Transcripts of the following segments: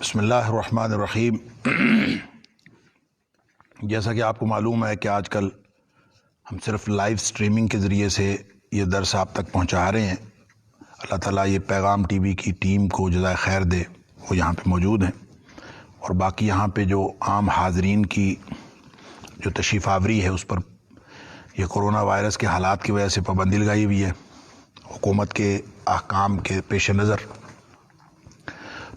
بسم اللہ الرحمن الرحیم۔ جیسا کہ آپ کو معلوم ہے کہ آج کل ہم صرف لائیو سٹریمنگ کے ذریعے سے یہ درس آپ تک پہنچا رہے ہیں۔ اللہ تعالیٰ یہ پیغام ٹی وی کی ٹیم کو جزائے خیر دے، وہ یہاں پہ موجود ہیں، اور باقی یہاں پہ جو عام حاضرین کی جو تشریف آوری ہے اس پر یہ کرونا وائرس کے حالات کی وجہ سے پابندی لگائی ہوئی ہے حکومت کے احکام کے پیش نظر۔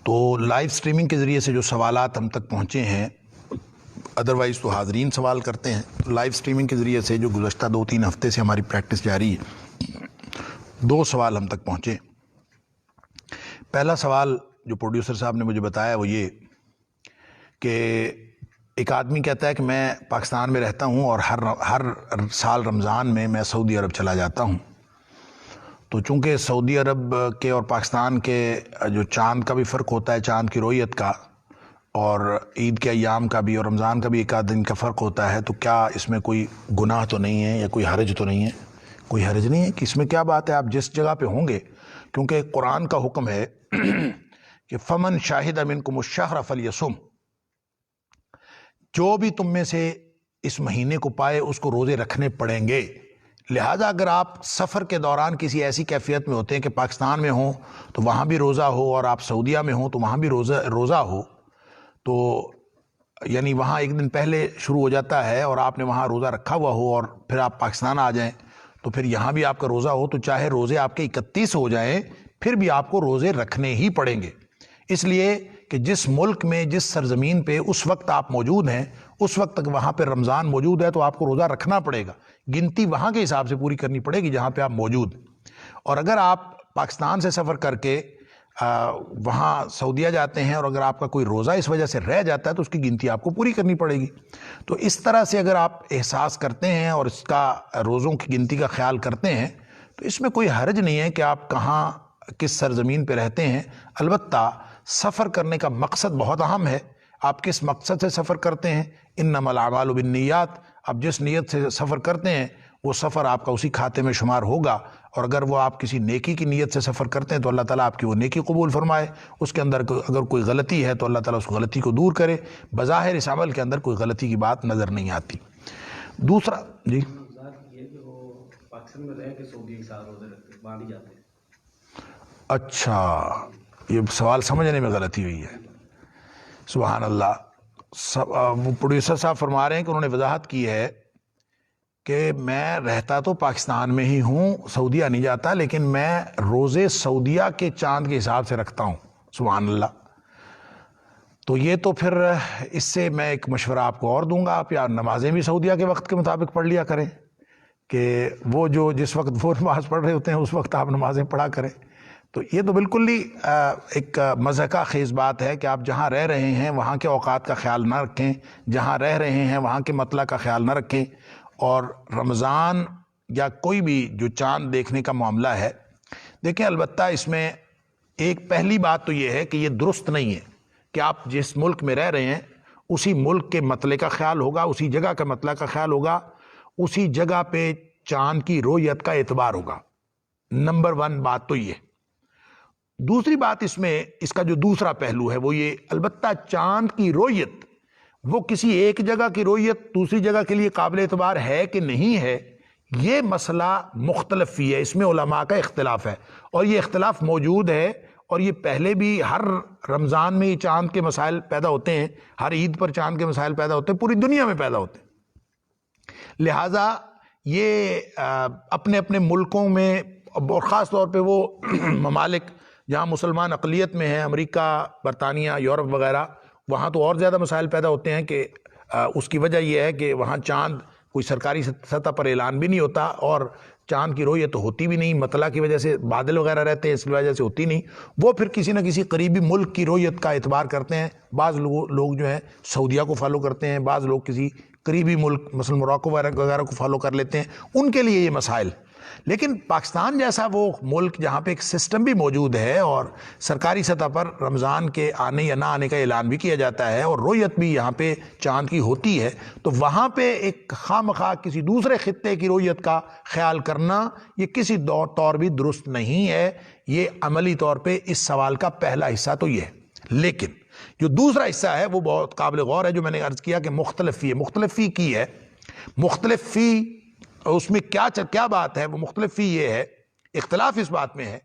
تو لائیو سٹریمنگ کے ذریعے سے جو سوالات ہم تک پہنچے ہیں، ادروائز تو حاضرین سوال کرتے ہیں، لائیو سٹریمنگ کے ذریعے سے جو گزشتہ 2-3 ہفتے سے ہماری پریکٹس جاری ہے، 2 سوال ہم تک پہنچے۔ پہلا سوال جو پروڈیوسر صاحب نے مجھے بتایا وہ یہ کہ ایک آدمی کہتا ہے کہ میں پاکستان میں رہتا ہوں اور ہر سال رمضان میں سعودی عرب چلا جاتا ہوں، تو چونکہ سعودی عرب کے اور پاکستان کے جو چاند کا بھی فرق ہوتا ہے، چاند کی رویت کا، اور عید کے ایام کا بھی اور رمضان کا بھی 1 آدھ دن کا فرق ہوتا ہے، تو کیا اس میں کوئی گناہ تو نہیں ہے یا کوئی حرج تو نہیں ہے؟ کوئی حرج نہیں ہے کہ اس میں کیا بات ہے، آپ جس جگہ پہ ہوں گے، کیونکہ قرآن کا حکم ہے کہ فمن شاہد منکم الشہر فلیصم، جو بھی تم میں سے اس مہینے کو پائے اس کو روزے رکھنے پڑیں گے۔ لہٰذا اگر آپ سفر کے دوران کسی ایسی کیفیت میں ہوتے ہیں کہ پاکستان میں ہوں تو وہاں بھی روزہ ہو، اور آپ سعودیہ میں ہوں تو وہاں بھی روزہ ہو، تو یعنی وہاں 1 دن پہلے شروع ہو جاتا ہے اور آپ نے وہاں روزہ رکھا ہوا ہو اور پھر آپ پاکستان آ جائیں تو پھر یہاں بھی آپ کا روزہ ہو، تو چاہے روزے آپ کے 31 ہو جائیں پھر بھی آپ کو روزے رکھنے ہی پڑیں گے، اس لیے کہ جس ملک میں جس سرزمین پہ اس وقت آپ موجود ہیں اس وقت تک وہاں پہ رمضان موجود ہے تو آپ کو روزہ رکھنا پڑے گا، گنتی وہاں کے حساب سے پوری کرنی پڑے گی جہاں پہ آپ موجود ہیں۔ اور اگر آپ پاکستان سے سفر کر کے وہاں سعودیہ جاتے ہیں اور اگر آپ کا کوئی روزہ اس وجہ سے رہ جاتا ہے تو اس کی گنتی آپ کو پوری کرنی پڑے گی۔ تو اس طرح سے اگر آپ احساس کرتے ہیں اور اس کا روزوں کی گنتی کا خیال کرتے ہیں تو اس میں کوئی حرج نہیں ہے کہ آپ کہاں کس سرزمین پہ رہتے ہیں۔ البتہ سفر کرنے کا مقصد بہت اہم ہے، آپ کس مقصد سے سفر کرتے ہیں، انما الاعمال بالنیات، آپ جس نیت سے سفر کرتے ہیں وہ سفر آپ کا اسی کھاتے میں شمار ہوگا، اور اگر وہ آپ کسی نیکی کی نیت سے سفر کرتے ہیں تو اللہ تعالیٰ آپ کی وہ نیکی قبول فرمائے، اس کے اندر اگر کوئی غلطی ہے تو اللہ تعالیٰ اس غلطی کو دور کرے۔ بظاہر اس عمل کے اندر کوئی غلطی کی بات نظر نہیں آتی۔ دوسرا جی اچھا، یہ سوال سمجھنے میں غلطی ہوئی ہے، سبحان اللہ۔ وہ پروڈیوسر صاحب فرما رہے ہیں کہ انہوں نے وضاحت کی ہے کہ میں رہتا تو پاکستان میں ہی ہوں، سعودیہ نہیں جاتا، لیکن میں روزے سعودیہ کے چاند کے حساب سے رکھتا ہوں، سبحان اللہ۔ تو یہ تو پھر اس سے میں ایک مشورہ آپ کو اور دوں گا، آپ یا نمازیں بھی سعودیہ کے وقت کے مطابق پڑھ لیا کریں، کہ وہ جو جس وقت وہ نماز پڑھ رہے ہوتے ہیں اس وقت آپ نمازیں پڑھا کریں۔ تو یہ تو بالکل ہی ایک مضحکہ خیز بات ہے کہ آپ جہاں رہ رہے ہیں وہاں کے اوقات کا خیال نہ رکھیں، جہاں رہ رہے ہیں وہاں کے مطلع کا خیال نہ رکھیں، اور رمضان یا کوئی بھی جو چاند دیکھنے کا معاملہ ہے، دیکھیں البتہ اس میں ایک پہلی بات تو یہ ہے کہ یہ درست نہیں ہے کہ آپ جس ملک میں رہ رہے ہیں اسی ملک کے مطلع کا خیال ہوگا، اسی جگہ کا مطلع کا خیال ہوگا، اسی جگہ پہ چاند کی رویت کا اعتبار ہوگا۔ نمبر 1 بات تو یہ۔ دوسری بات اس میں اس کا جو دوسرا پہلو ہے وہ یہ، البتہ چاند کی رویت وہ کسی ایک جگہ کی رویت دوسری جگہ کے لیے قابل اعتبار ہے کہ نہیں ہے، یہ مسئلہ مختلف ہی ہے، اس میں علماء کا اختلاف ہے، اور یہ اختلاف موجود ہے، اور یہ پہلے بھی ہر رمضان میں یہ چاند کے مسائل پیدا ہوتے ہیں، ہر عید پر چاند کے مسائل پیدا ہوتے ہیں، پوری دنیا میں پیدا ہوتے ہیں۔ لہٰذا یہ اپنے اپنے ملکوں میں، اور خاص طور پہ وہ ممالک جہاں مسلمان اقلیت میں ہیں، امریکہ، برطانیہ، یورپ وغیرہ، وہاں تو اور زیادہ مسائل پیدا ہوتے ہیں، کہ اس کی وجہ یہ ہے کہ وہاں چاند کوئی سرکاری سطح پر اعلان بھی نہیں ہوتا، اور چاند کی رویت تو ہوتی بھی نہیں، مطلع کی وجہ سے بادل وغیرہ رہتے ہیں اس کی وجہ سے ہوتی نہیں، وہ پھر کسی نہ کسی قریبی ملک کی رویت کا اعتبار کرتے ہیں۔ بعض لوگ جو ہیں سعودیہ کو فالو کرتے ہیں، بعض لوگ کسی قریبی ملک مثلا موراکو وغیرہ کو فالو کر لیتے ہیں، ان کے لیے یہ مسائل۔ لیکن پاکستان جیسا وہ ملک جہاں پہ ایک سسٹم بھی موجود ہے اور سرکاری سطح پر رمضان کے آنے یا نہ آنے کا اعلان بھی کیا جاتا ہے اور رویت بھی یہاں پہ چاند کی ہوتی ہے، تو وہاں پہ ایک خواہ کسی دوسرے خطے کی رویت کا خیال کرنا یہ کسی طور بھی درست نہیں ہے۔ یہ عملی طور پہ اس سوال کا پہلا حصہ تو یہ ہے۔ لیکن جو دوسرا حصہ ہے وہ بہت قابل غور ہے، جو میں نے عرض کیا کہ مختلف فی ہے، مختلف فی کی ہے، مختلف فی اس میں کیا بات ہے، وہ مختلف فی یہ ہے، اختلاف اس بات میں ہے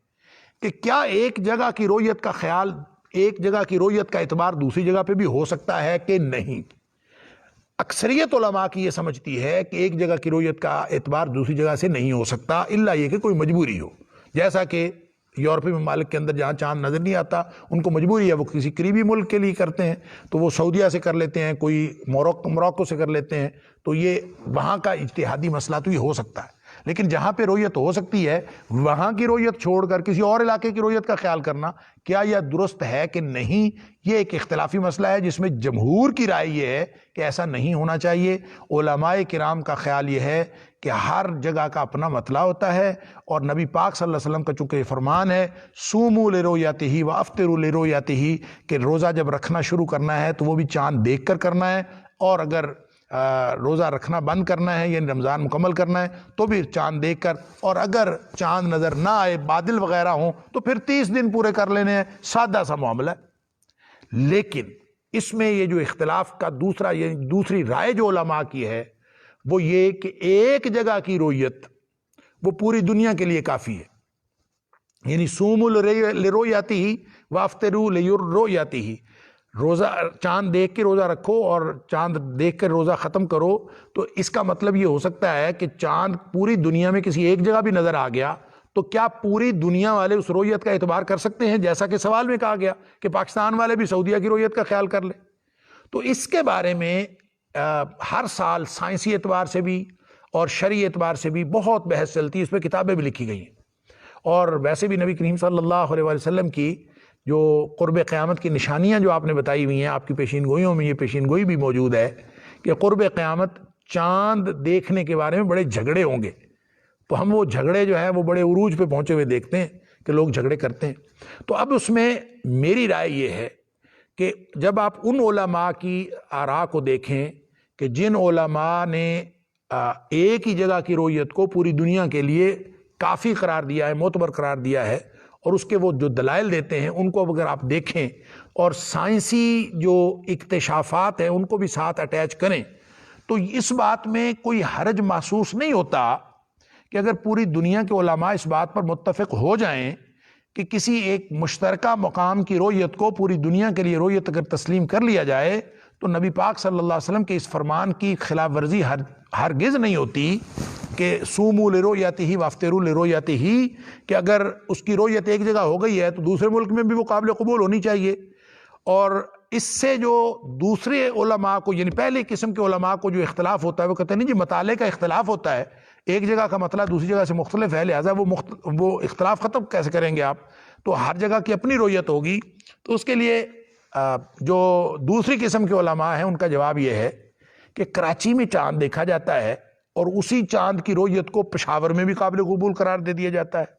کہ کیا ایک جگہ کی رویت کا خیال، ایک جگہ کی رویت کا اعتبار دوسری جگہ پہ بھی ہو سکتا ہے کہ نہیں۔ اکثریت علماء کی یہ سمجھتی ہے کہ ایک جگہ کی رویت کا اعتبار دوسری جگہ سے نہیں ہو سکتا، الا یہ کہ کوئی مجبوری ہو، جیسا کہ یورپی ممالک کے اندر جہاں چاند نظر نہیں آتا ان کو مجبوری ہے، وہ کسی قریبی ملک کے لیے کرتے ہیں تو وہ سعودیہ سے کر لیتے ہیں، کوئی موروکو سے کر لیتے ہیں، تو یہ وہاں کا اجتہادی مسئلہ تو یہ ہو سکتا ہے۔ لیکن جہاں پہ رویت ہو سکتی ہے وہاں کی رویت چھوڑ کر کسی اور علاقے کی رویت کا خیال کرنا کیا یہ درست ہے کہ نہیں، یہ ایک اختلافی مسئلہ ہے جس میں جمہور کی رائے یہ ہے کہ ایسا نہیں ہونا چاہیے۔ علماء کرام کا خیال یہ ہے کہ ہر جگہ کا اپنا مطلع ہوتا ہے، اور نبی پاک صلی اللہ علیہ وسلم کا چونکہ یہ فرمان ہے صوموا لرؤیتہ وافطروا لرؤیتہ، کہ روزہ جب رکھنا شروع کرنا ہے تو وہ بھی چاند دیکھ کر کرنا ہے، اور اگر روزہ رکھنا بند کرنا ہے یعنی رمضان مکمل کرنا ہے تو بھی چاند دیکھ کر، اور اگر چاند نظر نہ آئے، بادل وغیرہ ہوں تو پھر 30 دن پورے کر لینے ہیں، سادہ سا معاملہ ہے۔ لیکن اس میں یہ جو اختلاف کا دوسری رائے جو علماء کی ہے وہ یہ کہ ایک جگہ کی رویت وہ پوری دنیا کے لیے کافی ہے، یعنی صوموا لرؤیتہ وافطروا لرؤیتہ، روزہ چاند دیکھ کے روزہ رکھو اور چاند دیکھ کر روزہ ختم کرو، تو اس کا مطلب یہ ہو سکتا ہے کہ چاند پوری دنیا میں کسی ایک جگہ بھی نظر آ گیا تو کیا پوری دنیا والے اس رویت کا اعتبار کر سکتے ہیں، جیسا کہ سوال میں کہا گیا کہ پاکستان والے بھی سعودیہ کی رویت کا خیال کر لیں۔ تو اس کے بارے میں ہر سال سائنسی اعتبار سے بھی اور شرعی اعتبار سے بھی بہت بحث چلتی ہے، اس پہ کتابیں بھی لکھی گئی ہیں، اور ویسے بھی نبی کریم صلی اللہ علیہ وسلم کی جو قرب قیامت کی نشانیاں جو آپ نے بتائی ہوئی ہیں، آپ کی پیشین گوئیوں میں یہ پیشین گوئی بھی موجود ہے کہ قرب قیامت چاند دیکھنے کے بارے میں بڑے جھگڑے ہوں گے، تو ہم وہ جھگڑے جو ہیں وہ بڑے عروج پہ پہنچے ہوئے دیکھتے ہیں کہ لوگ جھگڑے کرتے ہیں۔ تو اب اس میں میری رائے یہ ہے کہ جب آپ ان علماء کی آراء کو دیکھیں کہ جن علماء نے ایک ہی جگہ کی رویت کو پوری دنیا کے لیے کافی قرار دیا ہے، معتبر قرار دیا ہے، اور اس کے وہ جو دلائل دیتے ہیں ان کو اگر آپ دیکھیں اور سائنسی جو اکتشافات ہیں ان کو بھی ساتھ اٹیچ کریں تو اس بات میں کوئی حرج محسوس نہیں ہوتا کہ اگر پوری دنیا کے علماء اس بات پر متفق ہو جائیں کہ کسی ایک مشترکہ مقام کی رویت کو پوری دنیا کے لیے رویت اگر تسلیم کر لیا جائے تو نبی پاک صلی اللہ علیہ وسلم کے اس فرمان کی خلاف ورزی ہرگز نہیں ہوتی کہ صوموا لرؤیتہ وافطروا لرؤیتہ، کہ اگر اس کی رویت ایک جگہ ہو گئی ہے تو دوسرے ملک میں بھی وہ قابل قبول ہونی چاہیے۔ اور اس سے جو دوسرے علماء کو، یعنی پہلے قسم کے علماء کو جو اختلاف ہوتا ہے وہ کہتے ہیں نہیں جی مطالعے کا اختلاف ہوتا ہے، ایک جگہ کا مطلع دوسری جگہ سے مختلف ہے، لہٰذا وہ اختلاف ختم کیسے کریں گے آپ، تو ہر جگہ کی اپنی رویت ہوگی۔ تو اس کے لیے جو دوسری قسم کے علماء ہیں ان کا جواب یہ ہے کہ کراچی میں چاند دیکھا جاتا ہے اور اسی چاند کی رویت کو پشاور میں بھی قابل قبول قرار دے دیا جاتا ہے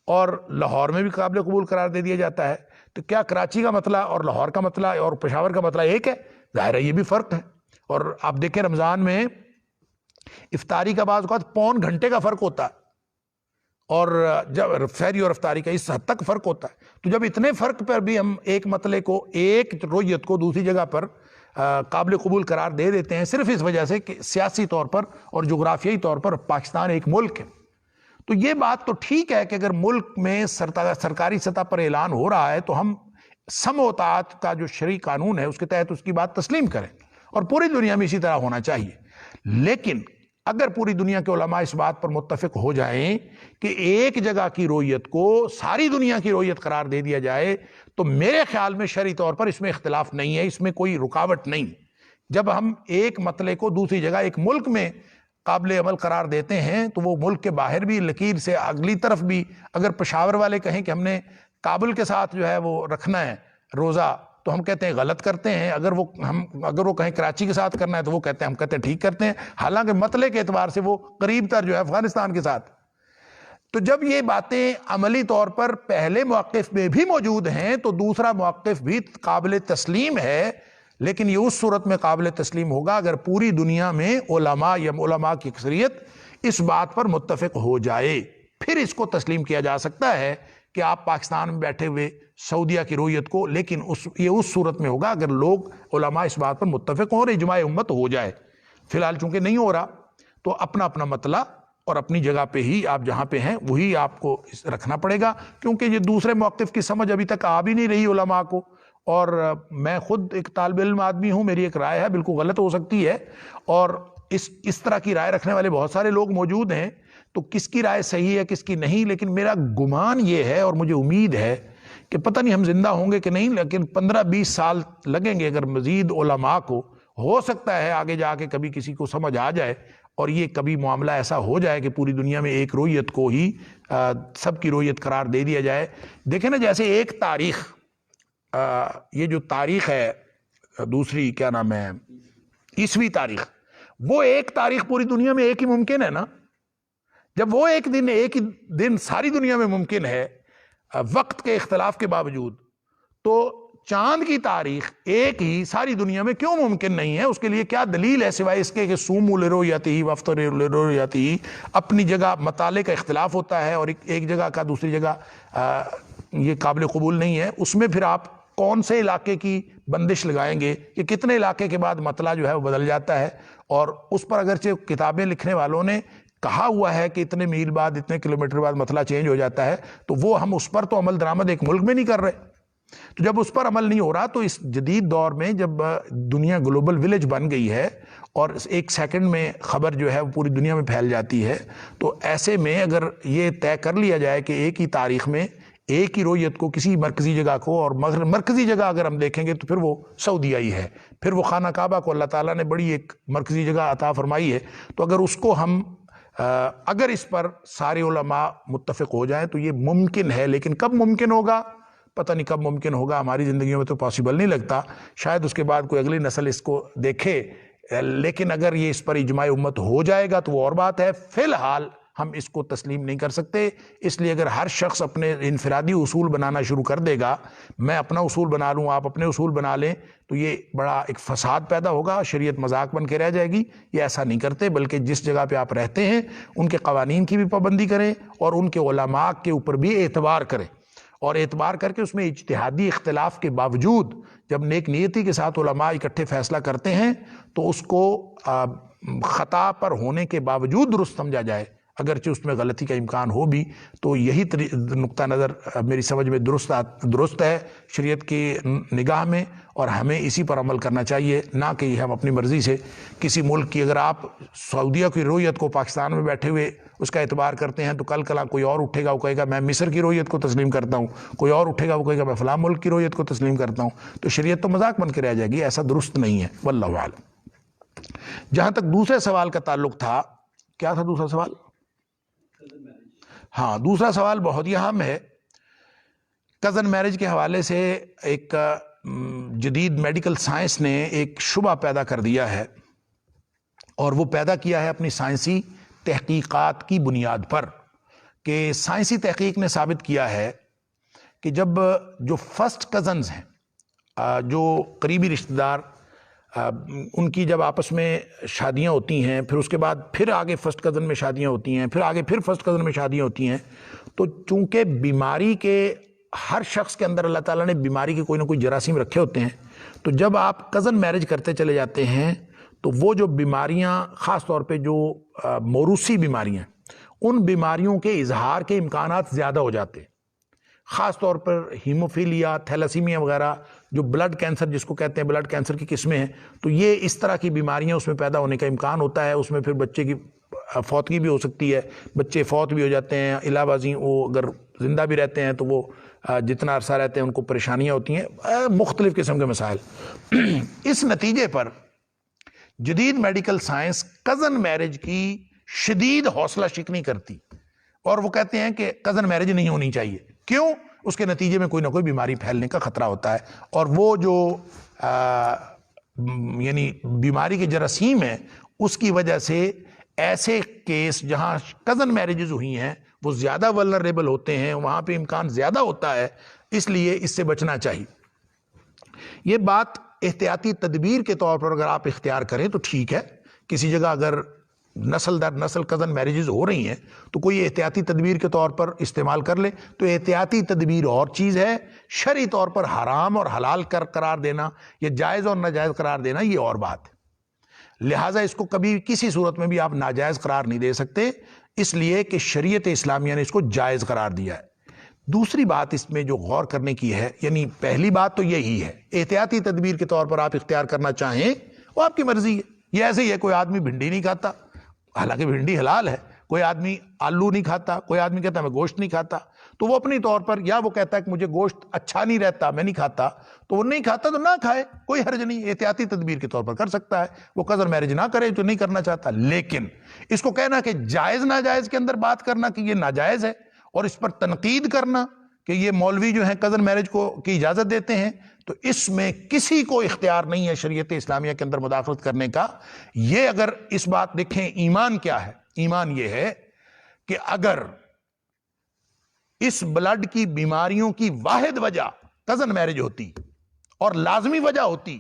اور لاہور میں بھی قابل قبول قرار دے دیا جاتا ہے، تو کیا کراچی کا مطلع اور لاہور کا مطلع اور پشاور کا مطلع ایک ہے؟ ظاہر ہے یہ بھی فرق ہے۔ اور آپ دیکھیں رمضان میں افطاری کا بعض اوقات پون گھنٹے کا فرق ہوتا ہے، اور جب فہری اور افطاری کا اس حد تک فرق ہوتا ہے، تو جب اتنے فرق پر بھی ہم ایک مطلع کو، ایک رویت کو دوسری جگہ پر قابل قبول قرار دے دیتے ہیں صرف اس وجہ سے کہ سیاسی طور پر اور جغرافیائی طور پر پاکستان ایک ملک ہے، تو یہ بات تو ٹھیک ہے کہ اگر ملک میں سرکاری سطح پر اعلان ہو رہا ہے تو ہم سمع و طاعت کا جو شرعی قانون ہے اس کے تحت اس کی بات تسلیم کریں، اور پوری دنیا میں اسی طرح ہونا چاہیے۔ لیکن اگر پوری دنیا کے علماء اس بات پر متفق ہو جائیں کہ ایک جگہ کی رویت کو ساری دنیا کی رویت قرار دے دیا جائے تو میرے خیال میں شرعی طور پر اس میں اختلاف نہیں ہے، اس میں کوئی رکاوٹ نہیں۔ جب ہم ایک مطلع کو دوسری جگہ ایک ملک میں قابل عمل قرار دیتے ہیں تو وہ ملک کے باہر بھی لکیر سے اگلی طرف بھی، اگر پشاور والے کہیں کہ ہم نے کابل کے ساتھ جو ہے وہ رکھنا ہے روزہ تو ہم کہتے ہیں غلط کرتے ہیں، اگر وہ کہیں کراچی کے ساتھ کرنا ہے تو وہ کہتے ہیں ہم کہتے ہیں ٹھیک کرتے ہیں، حالانکہ مطلع کے اعتبار سے وہ قریب تر جو ہے افغانستان کے ساتھ۔ تو جب یہ باتیں عملی طور پر پہلے موقف میں بھی موجود ہیں تو دوسرا موقف بھی قابل تسلیم ہے، لیکن یہ اس صورت میں قابل تسلیم ہوگا اگر پوری دنیا میں علماء یا علماء کی اکثریت اس بات پر متفق ہو جائے، پھر اس کو تسلیم کیا جا سکتا ہے کہ آپ پاکستان میں بیٹھے ہوئے سعودیہ کی رویت کو، لیکن یہ اس صورت میں ہوگا اگر لوگ علماء اس بات پر متفق ہوں اور اجماع امت ہو جائے. فی الحال چونکہ نہیں ہو رہا تو اپنا اپنا مطلع اور اپنی جگہ پہ ہی آپ جہاں پہ ہیں وہی آپ کو رکھنا پڑے گا، کیونکہ یہ دوسرے موقف کی سمجھ ابھی تک آ بھی نہیں رہی علماء کو. اور میں خود ایک طالب علم آدمی ہوں، میری ایک رائے ہے، بالکل غلط ہو سکتی ہے، اور اس طرح کی رائے رکھنے والے بہت سارے لوگ موجود ہیں، تو کس کی رائے صحیح ہے کس کی نہیں. لیکن میرا گمان یہ ہے اور مجھے امید ہے کہ پتہ نہیں ہم زندہ ہوں گے کہ نہیں، لیکن 15-20 سال لگیں گے اگر مزید علماء کو، ہو سکتا ہے آگے جا کے کبھی کسی کو سمجھ آ جائے اور یہ کبھی معاملہ ایسا ہو جائے کہ پوری دنیا میں ایک رویت کو ہی سب کی رویت قرار دے دیا جائے. دیکھیں نا، جیسے ایک تاریخ، یہ جو تاریخ ہے دوسری کیا نام ہے عیسوی تاریخ، وہ ایک تاریخ پوری دنیا میں ایک ہی ممکن ہے نا. جب وہ ایک ہی دن ساری دنیا میں ممکن ہے وقت کے اختلاف کے باوجود، تو چاند کی تاریخ ایک ہی ساری دنیا میں کیوں ممکن نہیں ہے؟ اس کے لیے کیا دلیل ہے سوائے اس کے کہ سوموا لرؤیتہ وافطروا لرؤیتہ. اپنی جگہ مطالعے کا اختلاف ہوتا ہے اور ایک جگہ کا دوسری جگہ یہ قابل قبول نہیں ہے. اس میں پھر آپ کون سے علاقے کی بندش لگائیں گے کہ کتنے علاقے کے بعد مطلع جو ہے وہ بدل جاتا ہے. اور اس پر اگرچہ کتابیں لکھنے والوں نے کہا ہوا ہے کہ اتنے میل بعد اتنے کلومیٹر بعد مطلع چینج ہو جاتا ہے، تو وہ ہم اس پر تو عمل درآمد ایک ملک میں نہیں کر رہے. تو جب اس پر عمل نہیں ہو رہا تو اس جدید دور میں جب دنیا گلوبل ولیج بن گئی ہے اور ایک سیکنڈ میں خبر جو ہے وہ پوری دنیا میں پھیل جاتی ہے، تو ایسے میں اگر یہ طے کر لیا جائے کہ ایک ہی تاریخ میں ایک ہی رویت کو کسی مرکزی جگہ کو، اور مرکزی جگہ اگر ہم دیکھیں گے تو پھر وہ سعودیہ ہی ہے، پھر وہ خانہ کعبہ کو اللہ تعالیٰ نے بڑی ایک مرکزی جگہ عطا فرمائی ہے. تو اگر اس کو ہم اگر اس پر سارے علماء متفق ہو جائیں تو یہ ممکن ہے. لیکن کب ممکن ہوگا پتہ نہیں، کب ممکن ہوگا، ہماری زندگیوں میں تو پاسبل نہیں لگتا. شاید اس کے بعد کوئی اگلی نسل اس کو دیکھے، لیکن اگر یہ اس پر اجماع امت ہو جائے گا تو وہ اور بات ہے. فی الحال ہم اس کو تسلیم نہیں کر سکتے. اس لیے اگر ہر شخص اپنے انفرادی اصول بنانا شروع کر دے گا، میں اپنا اصول بنا لوں، آپ اپنے اصول بنا لیں، تو یہ بڑا ایک فساد پیدا ہوگا، شریعت مذاق بن کے رہ جائے گی. یہ ایسا نہیں کرتے، بلکہ جس جگہ پہ آپ رہتے ہیں ان کے قوانین کی بھی پابندی کریں اور ان کے علماء کے اوپر بھی اعتبار کریں، اور اعتبار کر کے اس میں اجتہادی اختلاف کے باوجود جب نیک نیتی کے ساتھ علماء اکٹھے فیصلہ کرتے ہیں تو اس کو خطا پر ہونے کے باوجود درست سمجھا جائے، اگرچہ اس میں غلطی کا امکان ہو بھی. تو یہی نقطہ نظر میری سمجھ میں درست ہے شریعت کی نگاہ میں، اور ہمیں اسی پر عمل کرنا چاہیے، نہ کہ ہم اپنی مرضی سے کسی ملک کی، اگر آپ سعودیہ کی رویت کو پاکستان میں بیٹھے ہوئے اس کا اعتبار کرتے ہیں تو کل کوئی اور اٹھے گا، وہ کہے گا میں مصر کی رویت کو تسلیم کرتا ہوں، کوئی اور اٹھے گا وہ کہے گا میں فلاں ملک کی رویت کو تسلیم کرتا ہوں. تو شریعت تو مذاق بن کے رہ جائے گی، ایسا درست نہیں ہے. واللہ اعلم. جہاں تک دوسرے سوال کا تعلق تھا، کیا تھا دوسرا سوال؟ ہاں، دوسرا سوال بہت ہی اہم ہے. کزن میرج کے حوالے سے ایک جدید میڈیکل سائنس نے ایک شبہ پیدا کر دیا ہے، اور وہ پیدا کیا ہے اپنی سائنسی تحقیقات کی بنیاد پر، کہ سائنسی تحقیق نے ثابت کیا ہے کہ جب جو فرسٹ کزنز ہیں، جو قریبی رشتہ دار، ان کی جب آپس میں شادیاں ہوتی ہیں، پھر اس کے بعد پھر آگے فرسٹ کزن میں شادیاں ہوتی ہیں، پھر آگے پھر فرسٹ کزن میں شادیاں ہوتی ہیں، تو چونکہ بیماری کے ہر شخص کے اندر اللہ تعالیٰ نے بیماری کے کوئی نہ کوئی جراثیم رکھے ہوتے ہیں، تو جب آپ کزن میرج کرتے چلے جاتے ہیں تو وہ جو بیماریاں، خاص طور پہ جو موروثی بیماریاں، ان بیماریوں کے اظہار کے امکانات زیادہ ہو جاتے ہیں. خاص طور پر ہیموفیلیا، تھیلاسیمیا وغیرہ، جو بلڈ کینسر جس کو کہتے ہیں، بلڈ کینسر کی قسمیں ہیں، تو یہ اس طرح کی بیماریاں اس میں پیدا ہونے کا امکان ہوتا ہے. اس میں پھر بچے کی فوتگی بھی ہو سکتی ہے، بچے فوت بھی ہو جاتے ہیں. علاوہ ازیں وہ اگر زندہ بھی رہتے ہیں تو وہ جتنا عرصہ رہتے ہیں ان کو پریشانیاں ہوتی ہیں، مختلف قسم کے مسائل. اس نتیجے پر جدید میڈیکل سائنس کزن میرج کی شدید حوصلہ شکنی کرتی، اور وہ کہتے ہیں کہ کزن میرج نہیں ہونی چاہیے. کیوں؟ اس کے نتیجے میں کوئی نہ کوئی بیماری پھیلنے کا خطرہ ہوتا ہے، اور وہ جو یعنی بیماری کے جراثیم ہیں اس کی وجہ سے ایسے کیس جہاں کزن میرجز ہوئی ہیں وہ زیادہ ولنریبل ہوتے ہیں، وہاں پہ امکان زیادہ ہوتا ہے، اس لیے اس سے بچنا چاہیے. یہ بات احتیاطی تدبیر کے طور پر اگر آپ اختیار کریں تو ٹھیک ہے. کسی جگہ اگر نسل در نسل کزن میرجز ہو رہی ہیں تو کوئی احتیاطی تدبیر کے طور پر استعمال کر لے، تو احتیاطی تدبیر اور چیز ہے، شرعی طور پر حرام اور حلال قرار دینا یا جائز اور ناجائز قرار دینا یہ اور بات ہے۔ لہٰذا اس کو کبھی کسی صورت میں بھی آپ ناجائز قرار نہیں دے سکتے، اس لیے کہ شریعت اسلامیہ نے اس کو جائز قرار دیا ہے۔ دوسری بات اس میں جو غور کرنے کی ہے، یعنی پہلی بات تو یہی ہے، احتیاطی تدبیر کے طور پر آپ اختیار کرنا چاہیں وہ آپ کی مرضی ہے۔ یہ ایسے ہی ہے، کوئی آدمی بھنڈی نہیں کھاتا، حالانکہ بھنڈی حلال ہے، کوئی آدمی آلو نہیں کھاتا، کوئی آدمی کہتا ہے میں گوشت نہیں کھاتا، تو وہ اپنی طور پر، یا وہ کہتا ہے کہ مجھے گوشت اچھا نہیں رہتا میں نہیں کھاتا، تو وہ نہیں کھاتا تو نہ کھائے، کوئی حرج نہیں، احتیاطی تدبیر کے طور پر کر سکتا ہے، وہ کزن میرج نہ کرے جو نہیں کرنا چاہتا۔ لیکن اس کو کہنا کہ جائز ناجائز کے اندر بات کرنا کہ یہ ناجائز ہے اور اس پر تنقید کرنا کہ یہ مولوی جو ہیں کزن میرج کو کی اجازت دیتے ہیں، تو اس میں کسی کو اختیار نہیں ہے شریعت اسلامیہ کے اندر مداخلت کرنے کا۔ یہ اگر اس بات دیکھیں، ایمان کیا ہے؟ ایمان یہ ہے کہ اگر اس بلڈ کی بیماریوں کی واحد وجہ کزن میرج ہوتی اور لازمی وجہ ہوتی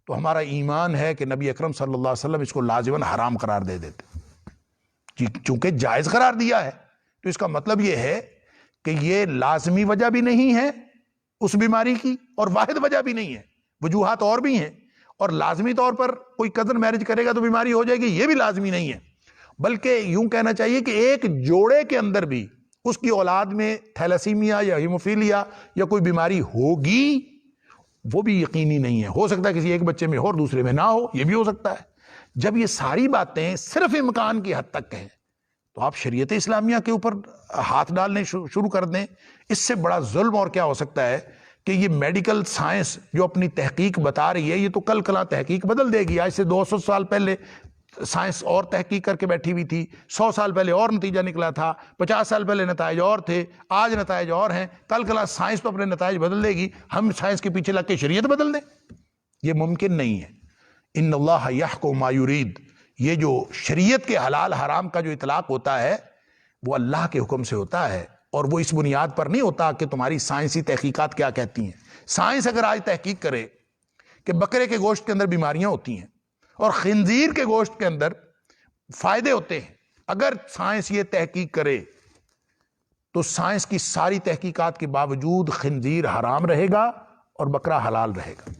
تو ہمارا ایمان ہے کہ نبی اکرم صلی اللہ علیہ وسلم اس کو لازماً حرام قرار دے دیتے، چونکہ جائز قرار دیا ہے تو اس کا مطلب یہ ہے کہ یہ لازمی وجہ بھی نہیں ہے اس بیماری کی اور واحد وجہ بھی نہیں ہے، وجوہات اور بھی ہیں، اور لازمی طور پر کوئی کزن میرج کرے گا تو بیماری ہو جائے گی یہ بھی لازمی نہیں ہے، بلکہ یوں کہنا چاہیے کہ ایک جوڑے کے اندر بھی اس کی اولاد میں تھیلیسیمیا یا ہیموفیلیا یا کوئی بیماری ہوگی وہ بھی یقینی نہیں ہے، ہو سکتا ہے کسی ایک بچے میں ہو اور دوسرے میں نہ ہو، یہ بھی ہو سکتا ہے۔ جب یہ ساری باتیں صرف امکان کی حد تک ہیں تو آپ شریعت اسلامیہ کے اوپر ہاتھ ڈالنے شروع کر دیں۔ اس سے بڑا ظلم اور کیا ہو سکتا ہے کہ یہ میڈیکل سائنس جو اپنی تحقیق بتا رہی ہے، یہ تو کل کلاں تحقیق بدل دے گی۔ آج سے 200 سال پہلے سائنس اور تحقیق کر کے بیٹھی ہوئی تھی، 100 سال پہلے اور نتیجہ نکلا تھا، 50 سال پہلے نتائج اور تھے، آج نتائج اور ہیں، کل کلاں سائنس تو اپنے نتائج بدل دے گی، ہم سائنس کے پیچھے لگ کے شریعت بدل دیں؟ یہ ممکن نہیں ہے۔ ان اللہ یحکم ما یرید، یہ جو شریعت کے حلال حرام کا جو اطلاق ہوتا ہے وہ اللہ کے حکم سے ہوتا ہے، اور وہ اس بنیاد پر نہیں ہوتا کہ تمہاری سائنسی تحقیقات کیا کہتی ہیں۔ سائنس اگر آج تحقیق کرے کہ بکرے کے گوشت کے اندر بیماریاں ہوتی ہیں اور خنزیر کے گوشت کے اندر فائدے ہوتے ہیں، اگر سائنس یہ تحقیق کرے تو سائنس کی ساری تحقیقات کے باوجود خنزیر حرام رہے گا اور بکرا حلال رہے گا۔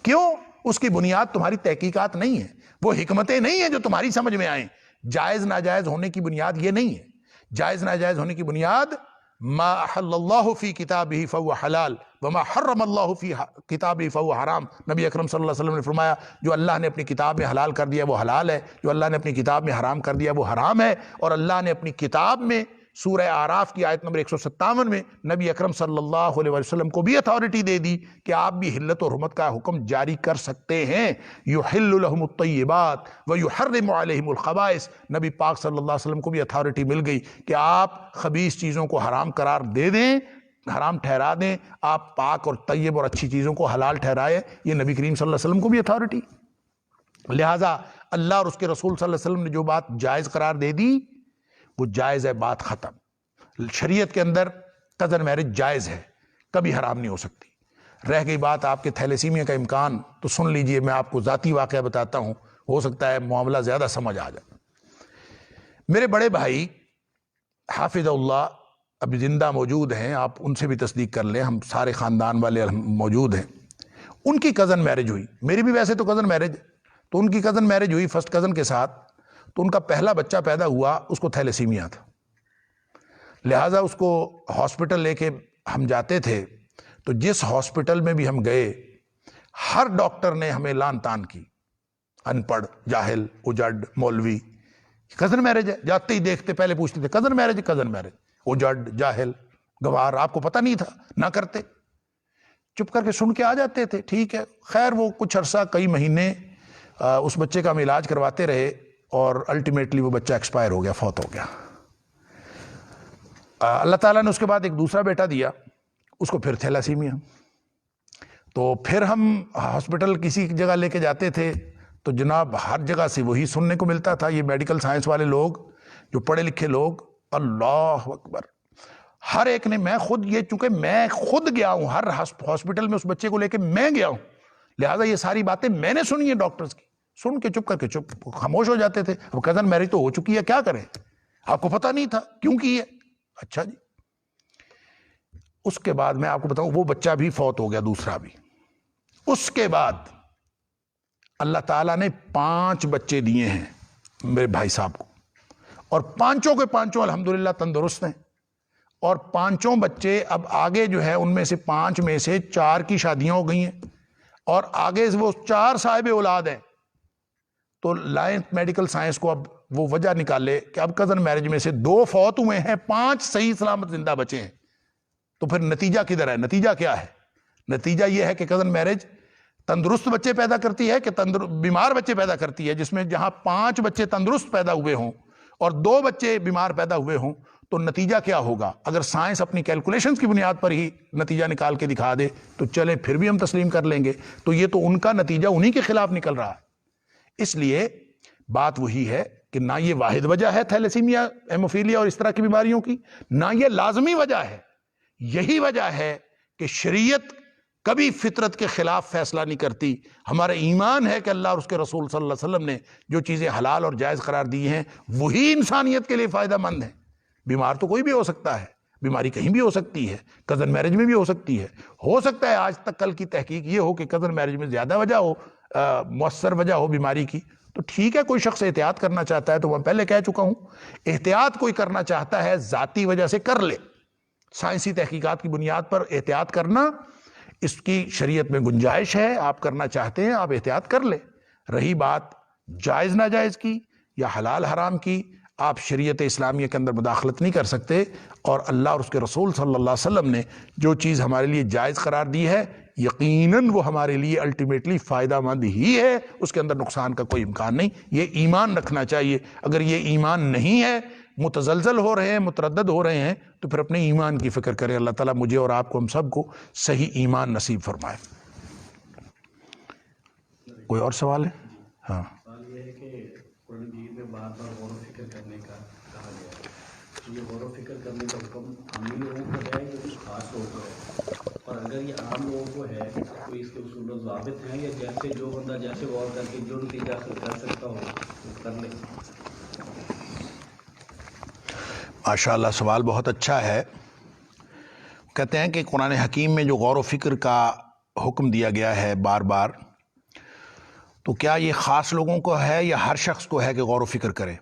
کیوں؟ اس کی بنیاد تمہاری تحقیقات نہیں ہے، وہ حکمتیں نہیں ہیں جو تمہاری سمجھ میں آئیں۔ جائز ناجائز ہونے کی بنیاد یہ نہیں ہے، جائز ناجائز ہونے کی بنیاد ما احل اللہ فی کتابہ فہو حلال وما حرم اللہ فی کتابہ فہو حرام۔ نبی اکرم صلی اللہ علیہ وسلم نے فرمایا جو اللہ نے اپنی کتاب میں حلال کر دیا وہ حلال ہے، جو اللہ نے اپنی کتاب میں حرام کر دیا وہ حرام ہے۔ اور اللہ نے اپنی کتاب میں سورہ اعراف کی آیت نمبر 157 میں نبی اکرم صلی اللہ علیہ وسلم کو بھی اتھارٹی دے دی کہ آپ بھی حلت و حرمت کا حکم جاری کر سکتے ہیں۔ یحل لہم الطیبات ویحرم علیہم الخبائث، نبی پاک صلی اللہ علیہ وسلم کو بھی اتھارٹی مل گئی کہ آپ خبیث چیزوں کو حرام قرار دے دیں، حرام ٹھہرا دیں، آپ پاک اور طیب اور اچھی چیزوں کو حلال ٹھہرائے۔ یہ نبی کریم صلی اللہ علیہ وسلم کو بھی اتھارٹی۔ لہٰذا اللہ اور اس کے رسول صلی اللہ علیہ وسلم نے جو بات جائز قرار دے دی وہ جائز ہے، بات ختم۔ شریعت کے اندر کزن میرج جائز ہے، کبھی حرام نہیں ہو سکتی۔ رہ گئی بات آپ کے تھیلیسیمیا کا امکان، تو سن لیجئے، میں آپ کو ذاتی واقعہ بتاتا ہوں، ہو سکتا ہے معاملہ زیادہ سمجھ آ جائے۔ میرے بڑے بھائی حافظ اللہ ابھی زندہ موجود ہیں، آپ ان سے بھی تصدیق کر لیں، ہم سارے خاندان والے موجود ہیں۔ ان کی کزن میرج ہوئی، میری بھی ویسے تو کزن میرج، تو ان کی کزن میرج ہوئی فرسٹ کزن کے ساتھ، تو ان کا پہلا بچہ پیدا ہوا، اس کو تھیلیسیمیا تھا۔ لہٰذا اس کو ہاسپٹل لے کے ہم جاتے تھے، تو جس ہاسپٹل میں بھی ہم گئے ہر ڈاکٹر نے ہمیں لان تان کی، ان پڑھ، جاہل، اجڑ، مولوی، کزن میرج ہے، جاتے ہی دیکھتے پہلے پوچھتے تھے کزن میرج ہے، کزن میرج، اجڑ، جاہل، گوار، آپ کو پتہ نہیں تھا، نہ کرتے، چپ کر کے سن کے آ جاتے تھے، ٹھیک ہے۔ خیر وہ کچھ عرصہ، کئی مہینے اس بچے کا ہم علاج کرواتے رہے، اور الٹیمیٹلی وہ بچہ ایکسپائر ہو گیا، فوت ہو گیا۔ اللہ تعالیٰ نے اس کے بعد ایک دوسرا بیٹا دیا، اس کو پھر تھیلیسیمیا۔ تو پھر ہم ہاسپٹل کسی جگہ لے کے جاتے تھے تو جناب ہر جگہ سے وہی سننے کو ملتا تھا، یہ میڈیکل سائنس والے لوگ جو پڑھے لکھے لوگ، اللہ اکبر، ہر ایک نے، میں خود، یہ چونکہ میں خود گیا ہوں ہر ہاسپٹل میں، اس بچے کو لے کے میں گیا ہوں، لہٰذا یہ ساری باتیں میں نے سنی ہیں ڈاکٹرز کی، سن کے چپ کر کے خاموش ہو جاتے تھے. اب کزن میرج تو ہو چکی ہے, کیا کریں, آپ کو پتہ نہیں تھا, کیوں کی ہے؟ اچھا جی. اس کے بعد میں آپ کو بتاؤں, وہ بچہ بھی فوت ہو گیا, دوسرا بھی. اس کے بعد اللہ تعالیٰ نے 5 بچے دیے ہیں میرے بھائی صاحب کو, اور 5 کے 5 الحمدللہ تندرست ہیں, اور 5 بچے اب آگے جو ہے ان میں سے 5 میں سے 4 کی شادیاں ہو گئی ہیں, اور آگے وہ 4 صاحب اولاد ہیں. تو لائن میڈیکل سائنس کو اب وہ وجہ نکالے کہ اب کزن میرج میں سے 2 فوت ہوئے ہیں, 5 صحیح سلامت زندہ بچے ہیں. تو پھر نتیجہ کدھر ہے؟ نتیجہ کیا ہے؟ نتیجہ یہ ہے کہ کزن میرج تندرست بچے پیدا کرتی ہے کہ بیمار بچے پیدا کرتی ہے؟ جس میں جہاں 5 بچے تندرست پیدا ہوئے ہوں اور 2 بچے بیمار پیدا ہوئے ہوں, تو نتیجہ کیا ہوگا؟ اگر سائنس اپنی کیلکولیشنز کی بنیاد پر ہی نتیجہ نکال کے دکھا دے تو چلیں, پھر بھی ہم تسلیم کر لیں گے. تو یہ تو ان کا نتیجہ انہی کے خلاف نکل رہا ہے. اس لیے بات وہی ہے کہ نہ یہ واحد وجہ ہے تھیلیسیمیا, ہیموفیلیا اور اس طرح کی بیماریوں کی, نہ یہ لازمی وجہ ہے. یہی وجہ ہے کہ شریعت کبھی فطرت کے خلاف فیصلہ نہیں کرتی. ہمارا ایمان ہے کہ اللہ اور اس کے رسول صلی اللہ علیہ وسلم نے جو چیزیں حلال اور جائز قرار دی ہیں وہی انسانیت کے لیے فائدہ مند ہیں. بیمار تو کوئی بھی ہو سکتا ہے, بیماری کہیں بھی ہو سکتی ہے, کزن میرج میں بھی ہو سکتی ہے. ہو سکتا ہے آج تک کل کی تحقیق یہ ہو کہ کزن میرج میں زیادہ وجہ ہو, مؤثر وجہ ہو بیماری کی. تو ٹھیک ہے, کوئی شخص احتیاط کرنا چاہتا ہے تو میں پہلے کہہ چکا ہوں, احتیاط کوئی کرنا چاہتا ہے ذاتی وجہ سے کر لے. سائنسی تحقیقات کی بنیاد پر احتیاط کرنا اس کی شریعت میں گنجائش ہے, آپ کرنا چاہتے ہیں آپ احتیاط کر لیں. رہی بات جائز ناجائز کی یا حلال حرام کی, آپ شریعت اسلامیہ کے اندر مداخلت نہیں کر سکتے, اور اللہ اور اس کے رسول صلی اللہ علیہ وسلم نے جو چیز ہمارے لیے جائز قرار دی ہے یقیناً وہ ہمارے لیے الٹیمیٹلی فائدہ مند ہی ہے, اس کے اندر نقصان کا کوئی امکان نہیں. یہ ایمان رکھنا چاہیے. اگر یہ ایمان نہیں ہے, متزلزل ہو رہے ہیں, متردد ہو رہے ہیں, تو پھر اپنے ایمان کی فکر کریں. اللہ تعالیٰ مجھے اور آپ کو, ہم سب کو صحیح ایمان نصیب فرمائے. کوئی اور سوال ہے؟ ہاں. سوال یہ ہے کہ قرآن مجید میں بار بار غور و فکر کرنے کا کہا گیا ہے. یہ غور و فکر کرنے کا حکم عامی لوگوں کو ہے یا کچھ خاص لوگوں کو ہے؟ اور اگر یہ عام لوگوں کو ہے تو اس کے اصول و ضوابط ہیں, یا جیسے جو بندہ جیسے غور کر کے جو نتیجہ حاصل کر سکتا ہو وہ کر لے؟ ماشاءاللہ سوال بہت اچھا ہے. کہتے ہیں کہ قرآن حکیم میں جو غور و فکر کا حکم دیا گیا ہے بار بار, تو کیا یہ خاص لوگوں کو ہے یا ہر شخص کو ہے کہ غور و فکر کرے؟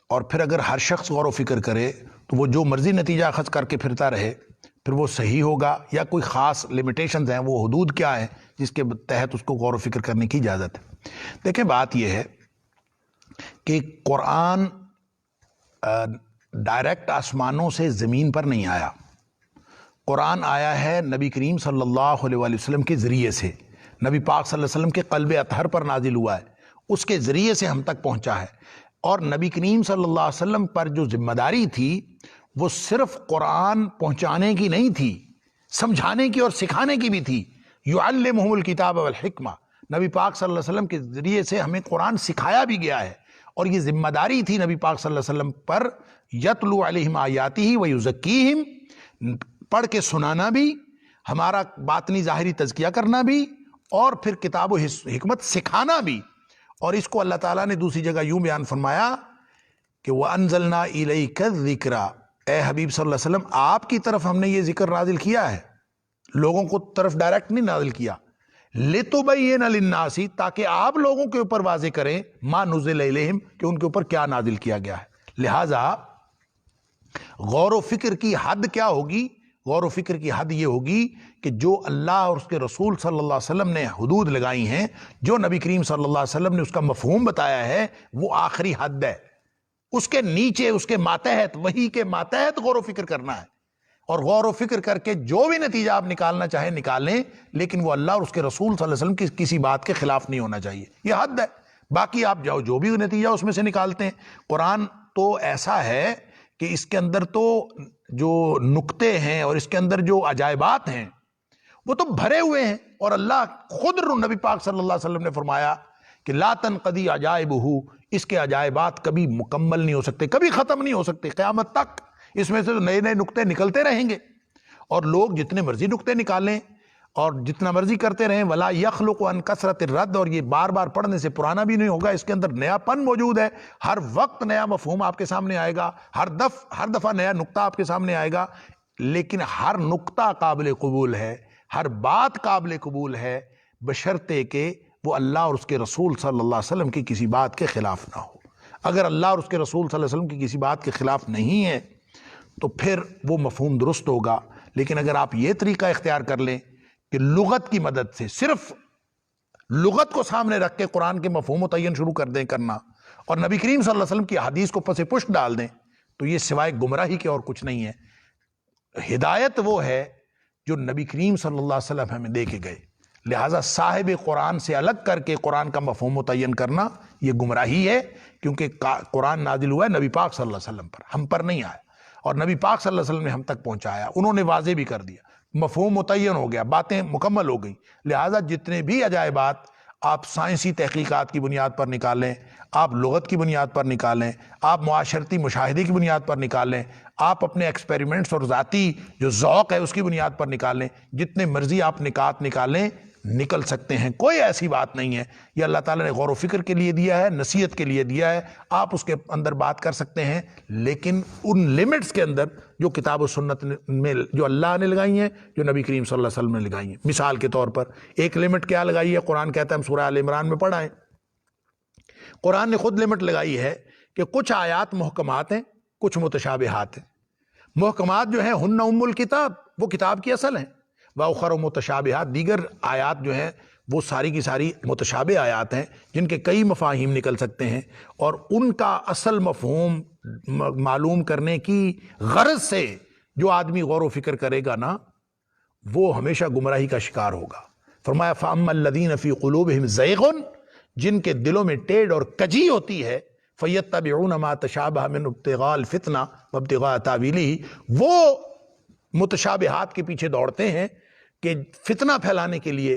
اور پھر اگر ہر شخص غور و فکر کرے تو وہ جو مرضی نتیجہ اخذ کر کے پھرتا رہے, پھر وہ صحیح ہوگا یا کوئی خاص لیمیٹیشنز ہیں, وہ حدود کیا ہیں جس کے تحت اس کو غور و فکر کرنے کی اجازت ہے؟ دیکھیں, بات یہ ہے کہ قرآن ڈائریکٹ آسمانوں سے زمین پر نہیں آیا. قرآن آیا ہے نبی کریم صلی اللہ علیہ وسلم کے ذریعے سے. نبی پاک صلی اللہ علیہ وسلم کے قلب اطہر پر نازل ہوا ہے, اس کے ذریعے سے ہم تک پہنچا ہے. اور نبی کریم صلی اللہ علیہ وسلم پر جو ذمہ داری تھی وہ صرف قرآن پہنچانے کی نہیں تھی, سمجھانے کی اور سکھانے کی بھی تھی. یعلمہم الکتاب والحکمہ, نبی پاک صلی اللہ علیہ وسلم کے ذریعے سے ہمیں قرآن سکھایا بھی گیا ہے, اور یہ ذمہ داری تھی نبی پاک صلی اللہ علیہ وسلم پر, یتلو علیہم آیاتہ ویزکیہم, پڑھ کے سنانا بھی, ہمارا باطنی ظاہری تزکیہ کرنا بھی, اور پھر کتاب و حکمت سکھانا بھی. اور اس کو اللہ تعالیٰ نے دوسری جگہ یوں بیان فرمایا کہ وَأَنزَلْنَا إِلَيْكَ الذِّكْرَ, اے حبیب صلی اللہ علیہ وسلم آپ کی طرف ہم نے یہ ذکر نازل کیا ہے, لوگوں کو طرف ڈائریکٹ نہیں نازل کیا. لِتُبَيِّنَ لِلنَّاسِ, تاکہ آپ لوگوں کے اوپر واضح کریں, مَا نُزِلَ إِلَيْهِمْ, کہ ان کے اوپر کیا نازل کیا گیا ہے. لہٰذا غور و فکر کی حد کیا ہوگی؟ غور و فکر کی حد یہ ہوگی کہ جو اللہ اور اس کے رسول صلی اللہ علیہ وسلم نے حدود لگائی ہیں, جو نبی کریم صلی اللہ علیہ وسلم نے اس کا مفہوم بتایا ہے, وہ آخری حد ہے. اس کے نیچے, اس کے ماتحت, وحی کے ماتحت غور و فکر کرنا ہے. اور غور و فکر کر کے جو بھی نتیجہ آپ نکالنا چاہیں نکالیں, لیکن وہ اللہ اور اس کے رسول صلی اللہ علیہ وسلم کی کسی بات کے خلاف نہیں ہونا چاہیے. یہ حد ہے. باقی آپ جاؤ جو بھی نتیجہ اس میں سے نکالتے ہیں. قرآن تو ایسا ہے کہ اس کے اندر تو جو نکتے ہیں اور اس کے اندر جو عجائبات ہیں وہ تو بھرے ہوئے ہیں. اور اللہ خود نبی پاک صلی اللہ علیہ وسلم نے فرمایا کہ لا تنقضی عجائبہ, اس کے عجائبات کبھی مکمل نہیں ہو سکتے, کبھی ختم نہیں ہو سکتے قیامت تک. اس میں سے تو نئے نئے نکتے نکلتے رہیں گے, اور لوگ جتنے مرضی نکتے نکالیں, اور جتنا مرضی کرتے رہیں ولا یخلق عن کثرت الرد، اور یہ بار بار پڑھنے سے پرانا بھی نہیں ہوگا، اس کے اندر نیا پن موجود ہے، ہر وقت نیا مفہوم آپ کے سامنے آئے گا، ہر دفعہ نیا نقطہ آپ کے سامنے آئے گا، لیکن ہر نقطہ قابل قبول ہے، ہر بات قابل قبول ہے، بشرطے کہ وہ اللہ اور اس کے رسول صلی اللہ علیہ وسلم کی کسی بات کے خلاف نہ ہو۔ اگر اللہ اور اس کے رسول صلی اللہ علیہ وسلم کی کسی بات کے خلاف نہیں ہے تو پھر وہ مفہوم درست ہوگا۔ لیکن اگر آپ یہ طریقہ اختیار کر لیں کہ لغت کی مدد سے، صرف لغت کو سامنے رکھ کے قرآن کے مفہوم متعین شروع کر دیں کرنا، اور نبی کریم صلی اللہ علیہ وسلم کی حدیث کو پس پشت ڈال دیں، تو یہ سوائے گمراہی کے اور کچھ نہیں ہے۔ ہدایت وہ ہے جو نبی کریم صلی اللہ علیہ وسلم ہمیں دے کے گئے، لہٰذا صاحب قرآن سے الگ کر کے قرآن کا مفہوم متعین کرنا یہ گمراہی ہے، کیونکہ قرآن نازل ہوا ہے نبی پاک صلی اللہ علیہ وسلم پر، ہم پر نہیں آیا، اور نبی پاک صلی اللہ علیہ وسلم نے ہم تک پہنچایا، انہوں نے واضح بھی کر دیا، مفہوم متعین ہو گیا، باتیں مکمل ہو گئیں۔ لہٰذا جتنے بھی عجائبات آپ سائنسی تحقیقات کی بنیاد پر نکالیں، آپ لغت کی بنیاد پر نکالیں، آپ معاشرتی مشاہدے کی بنیاد پر نکالیں، آپ اپنے ایکسپیریمنٹس اور ذاتی جو ذوق ہے اس کی بنیاد پر نکالیں، جتنے مرضی آپ نکات نکالیں، نکل سکتے ہیں، کوئی ایسی بات نہیں ہے۔ یہ اللہ تعالیٰ نے غور و فکر کے لیے دیا ہے، نصیحت کے لیے دیا ہے، آپ اس کے اندر بات کر سکتے ہیں، لیکن ان لیمٹس کے اندر جو کتاب و سنت میں جو اللہ نے لگائی ہیں، جو نبی کریم صلی اللہ علیہ وسلم نے لگائی ہیں۔ مثال کے طور پر ایک لمٹ کیا لگائی ہے؟ قرآن کہتا ہے، ہم سورہ آل عمران میں پڑھائیں، قرآن نے خود لمٹ لگائی ہے کہ کچھ آیات محکمات ہیں، کچھ متشابہات ہیں۔ محکمات جو ہیں ہن ام الکتاب، وہ کتاب کی اصل ہیں، وَأُخَرُ متشابہات، دیگر آیات جو ہیں وہ ساری کی ساری متشابہ آیات ہیں جن کے کئی مفاہیم نکل سکتے ہیں، اور ان کا اصل مفہوم معلوم کرنے کی غرض سے جو آدمی غور و فکر کرے گا نا، وہ ہمیشہ گمراہی کا شکار ہوگا۔ فرمایا فَأَمَّا الَّذِينَ فِي قُلُوبِهِمْ زَيْغٌ، جن کے دلوں میں ٹیڑھ اور کجی ہوتی ہے، فَيَتَّبِعُونَ مَا تَشَابَهَ مِنْهُ ابْتِغَاءَ الْفِتْنَةِ وَابْتِغَاءَ تَأْوِيلِهِ، وہ متشابہات کے پیچھے دوڑتے ہیں کہ فتنہ پھیلانے کے لیے،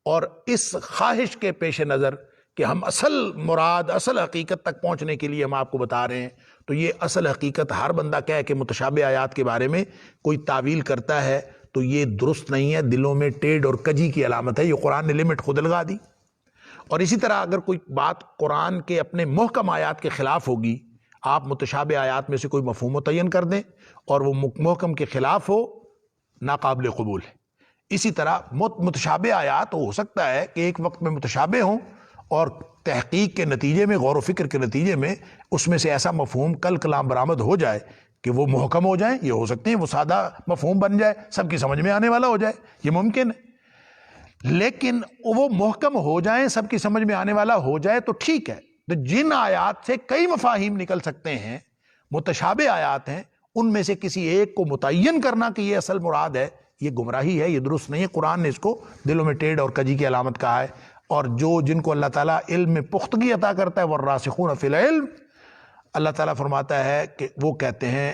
اور اس خواہش کے پیش نظر کہ ہم اصل مراد، اصل حقیقت تک پہنچنے کے لیے ہم آپ کو بتا رہے ہیں۔ تو یہ اصل حقیقت ہر بندہ کہے کہ متشابہ آیات کے بارے میں کوئی تعویل کرتا ہے تو یہ درست نہیں ہے، دلوں میں ٹیڑھ اور کجی کی علامت ہے، یہ قرآن نے لمٹ خود لگا دی۔ اور اسی طرح اگر کوئی بات قرآن کے اپنے محکم آیات کے خلاف ہوگی، آپ متشابہ آیات میں سے کوئی مفہوم متعین کر دیں اور وہ محکم کے خلاف ہو، ناقابل قبول ہے۔ اسی طرح متشابہ آیات ہو سکتا ہے کہ ایک وقت میں متشابہ ہوں، اور تحقیق کے نتیجے میں، غور و فکر کے نتیجے میں اس میں سے ایسا مفہوم کل کلام برآمد ہو جائے کہ وہ محکم ہو جائیں، یہ ہو سکتے ہیں، وہ سادہ مفہوم بن جائے، سب کی سمجھ میں آنے والا ہو جائے، یہ ممکن ہے۔ لیکن وہ محکم ہو جائیں، سب کی سمجھ میں آنے والا ہو جائے تو ٹھیک ہے۔ تو جن آیات سے کئی مفاہیم نکل سکتے ہیں، متشابہ آیات ہیں، ان میں سے کسی ایک کو متعین کرنا کہ یہ اصل مراد ہے، یہ گمراہی ہے، یہ درست نہیں ہے۔ قرآن نے اس کو دلوں میں ٹیڑھ اور کجی کی علامت کہا ہے، اور جن کو اللہ تعالیٰ علم میں پختگی عطا کرتا ہے، والراسخون فی العلم، اللہ تعالیٰ فرماتا ہے کہ وہ کہتے ہیں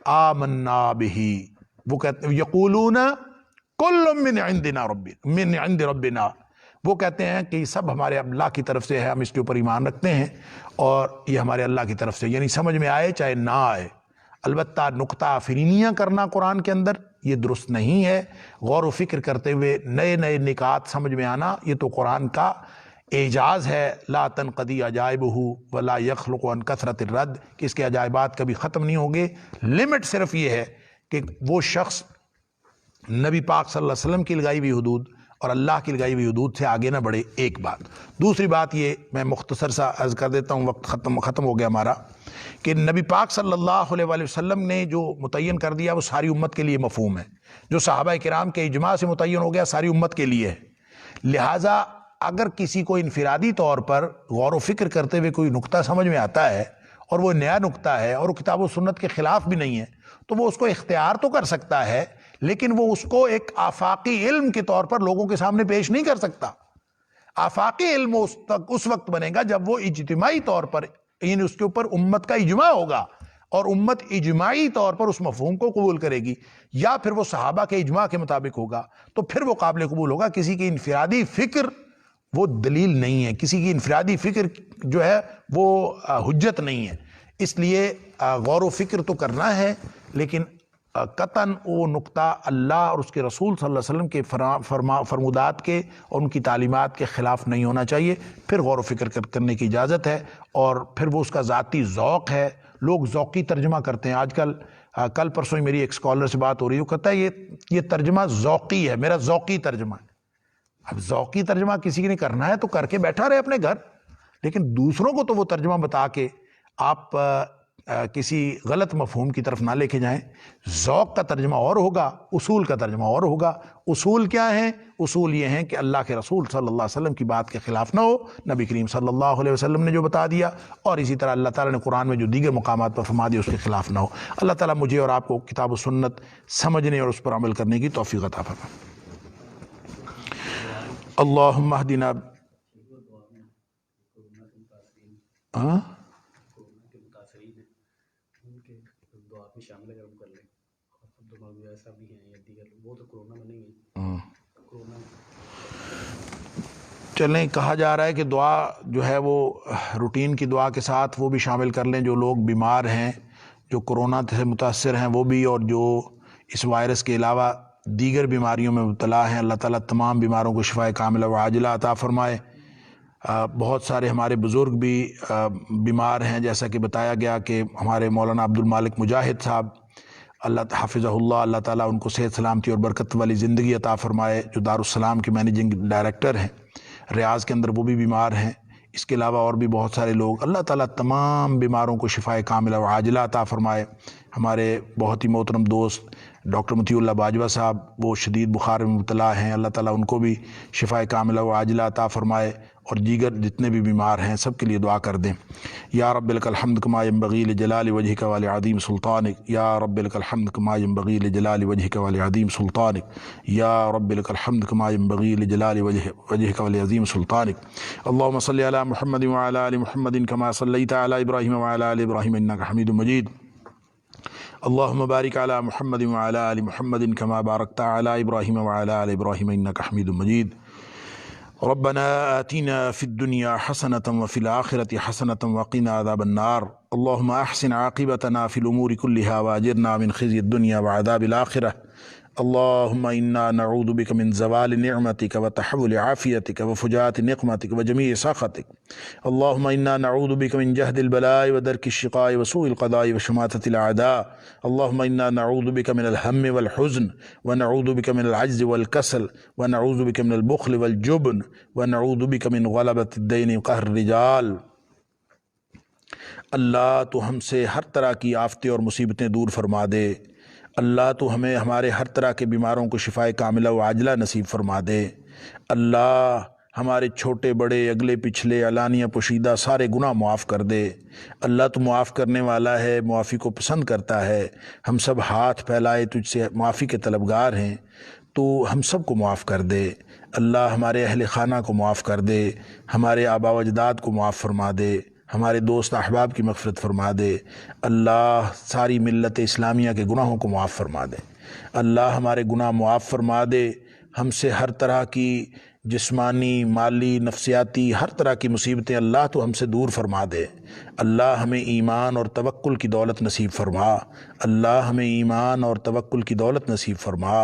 آمنا بہ، وہ کہتے ہیں یقولون کل من عند ربنا، وہ کہتے ہیں کہ یہ سب ہمارے اللہ کی طرف سے ہے، ہم اس کے اوپر ایمان رکھتے ہیں اور یہ ہمارے اللہ کی طرف سے، یعنی سمجھ میں آئے چاہے نہ آئے۔ البتہ نقطہ فرینیاں کرنا قرآن کے اندر یہ درست نہیں ہے۔ غور و فکر کرتے ہوئے نئے نئے نکات سمجھ میں آنا، یہ تو قرآن کا اعجاز ہے۔ لا تنقضی عجائبہ ولا یخلق عن کثرت الرد، کہ اس کے عجائبات کبھی ختم نہیں ہوں گے۔ لمٹ صرف یہ ہے کہ وہ شخص نبی پاک صلی اللہ علیہ وسلم کی لگائی ہوئی حدود اور اللہ کی لگائی ہوئی حدود سے آگے نہ بڑھے، ایک بات۔ دوسری بات یہ میں مختصر سا عرض کر دیتا ہوں، وقت ختم ہو گیا ہمارا، کہ نبی پاک صلی اللہ علیہ وآلہ وسلم نے جو متعین کر دیا وہ ساری امت کے لیے مفہوم ہے، جو صحابہ کرام کے اجماع سے متعین ہو گیا ساری امت کے لیے ہے۔ لہٰذا اگر کسی کو انفرادی طور پر غور و فکر کرتے ہوئے کوئی نقطہ سمجھ میں آتا ہے اور وہ نیا نقطہ ہے اور وہ کتاب و سنت کے خلاف بھی نہیں ہے، تو وہ اس کو اختیار تو کر سکتا ہے، لیکن وہ اس کو ایک آفاقی علم کے طور پر لوگوں کے سامنے پیش نہیں کر سکتا۔ آفاقی علم اس وقت بنے گا جب وہ اجتماعی طور پر، یعنی اس کے اوپر امت کا اجماع ہوگا اور امت اجماعی طور پر اس مفہوم کو قبول کرے گی، یا پھر وہ صحابہ کے اجماع کے مطابق ہوگا، تو پھر وہ قابل قبول ہوگا۔ کسی کی انفرادی فکر وہ دلیل نہیں ہے، کسی کی انفرادی فکر جو ہے وہ حجت نہیں ہے۔ اس لیے غور و فکر تو کرنا ہے، لیکن قطعاً وہ نقطہ اللہ اور اس کے رسول صلی اللہ علیہ وسلم کے فرمودات کے اور ان کی تعلیمات کے خلاف نہیں ہونا چاہیے. پھر غور و فکر کرنے کی اجازت ہے، اور پھر وہ اس کا ذاتی ذوق ہے. لوگ ذوقی ترجمہ کرتے ہیں آج کل. کل پرسوں ہی میری ایک اسکالر سے بات ہو رہی ہے، وہ کہتا ہے یہ ترجمہ ذوقی ہے، میرا ذوقی ترجمہ ہے. اب ذوقی ترجمہ کسی نے کرنا ہے تو کر کے بیٹھا رہے اپنے گھر، لیکن دوسروں کو تو وہ ترجمہ بتا کے آپ کسی غلط مفہوم کی طرف نہ لے کے جائیں. ذوق کا ترجمہ اور ہوگا، اصول کا ترجمہ اور ہوگا. اصول کیا ہیں؟ اصول یہ ہیں کہ اللہ کے رسول صلی اللہ علیہ وسلم کی بات کے خلاف نہ ہو، نبی کریم صلی اللہ علیہ وسلم نے جو بتا دیا، اور اسی طرح اللہ تعالیٰ نے قرآن میں جو دیگر مقامات پر فرما دیا اس کے خلاف نہ ہو. اللہ تعالیٰ مجھے اور آپ کو کتاب و سنت سمجھنے اور اس پر عمل کرنے کی توفیق عطا فرمائے. اللہم اہدنا شامل اگر ہم کر لیں. عبدالمعبود صاحب بھی ہیں یا دیگر، وہ تو کورونا میں نہیں ہیں. کورونا چلیں، کہا جا رہا ہے کہ دعا جو ہے وہ روٹین کی دعا کے ساتھ وہ بھی شامل کر لیں جو لوگ بیمار ہیں، جو کورونا سے متاثر ہیں وہ بھی، اور جو اس وائرس کے علاوہ دیگر بیماریوں میں مبتلا ہیں. اللہ تعالیٰ تمام بیماروں کو شفائے کاملہ و عاجلہ عطا فرمائے. بہت سارے ہمارے بزرگ بھی بیمار ہیں، جیسا کہ بتایا گیا کہ ہمارے مولانا عبدالمالک مجاہد صاحب اللہ حافظہ اللہ، اللہ تعالیٰ ان کو صحت سلامتی اور برکت والی زندگی عطا فرمائے، جو دارالسلام کے مینیجنگ ڈائریکٹر ہیں ریاض کے اندر، وہ بھی بیمار ہیں. اس کے علاوہ اور بھی بہت سارے لوگ. اللہ تعالیٰ تمام بیماروں کو شفائے کاملہ و عاجلہ عطا فرمائے. ہمارے بہت ہی محترم دوست ڈاکٹر مطیع اللہ باجوہ صاحب، وہ شدید بخار میں مبتلا ہیں، اللہ تعالیٰ ان کو بھی شفائے کاملہ و عاجلہ عطا فرمائے، اور دیگر جتنے بھی بیمار ہیں سب کے لیے دعا کر دیں. یا رب لک الحمد کما ینبغی لجلال وجہک ولعظیم سلطانک، یا رب لک الحمد کما ینبغی لجلال وجہک ولعظیم سلطانک، یا رب لک الحمد کما ینبغی لجلال وجہک ولعظیم سلطانک. اللہم صلی علی محمد وعلی آل محمد کما صلیت علی ابراہیم وعلی آل ابراہیم انک حمید مجید. اللہم بارک علی محمد وعلی آل محمد کما بارکت علی ابراہیم وعلی آل ابراہیم انک حمید مجید. ربنا آتنا في الدنيا حسنة وفي الآخرة حسنة وقنا عذاب النار. اللهم أحسن عاقبتنا في الأمور كلها وأجرنا من خزي الدنيا وعذاب الآخرة. اللهم إنا نعوذ بك من زوال نعمتك وتحول عافيتك وفجاءة نقمتك وجميع سخطك. اللهم إنا نعوذ بك من جهد البلاء ودرك الشقاء وسوء القضاء وشماتة الأعداء. اللهم إنا نعوذ بك من الهم والحزن، ونعوذ بك من العجز والكسل، ونعوذ بك من البخل والجبن، ونعوذ بك من غلبة الدين وقهر الرجال. اللہ تو ہم سے ہر طرح کی آفتیں اور مصیبتیں دور فرما دے. اللہ تو ہمیں ہمارے ہر طرح کے بیماروں کو شفائے کاملہ و عاجلہ نصیب فرما دے. اللہ ہمارے چھوٹے بڑے اگلے پچھلے علانیہ پوشیدہ سارے گناہ معاف کر دے. اللہ تو معاف کرنے والا ہے، معافی کو پسند کرتا ہے. ہم سب ہاتھ پھیلائے تجھ سے معافی کے طلبگار ہیں، تو ہم سب کو معاف کر دے. اللہ ہمارے اہل خانہ کو معاف کر دے، ہمارے آبا و اجداد کو معاف فرما دے، ہمارے دوست احباب کی مغفرت فرما دے. اللہ ساری ملت اسلامیہ کے گناہوں کو معاف فرما دے. اللہ ہمارے گناہ معاف فرما دے. ہم سے ہر طرح کی جسمانی، مالی، نفسیاتی ہر طرح کی مصیبتیں اللہ تو ہم سے دور فرما دے. اللہ ہمیں ایمان اور توکل کی دولت نصیب فرما. اللہ ہمیں ایمان اور توکل کی دولت نصیب فرما.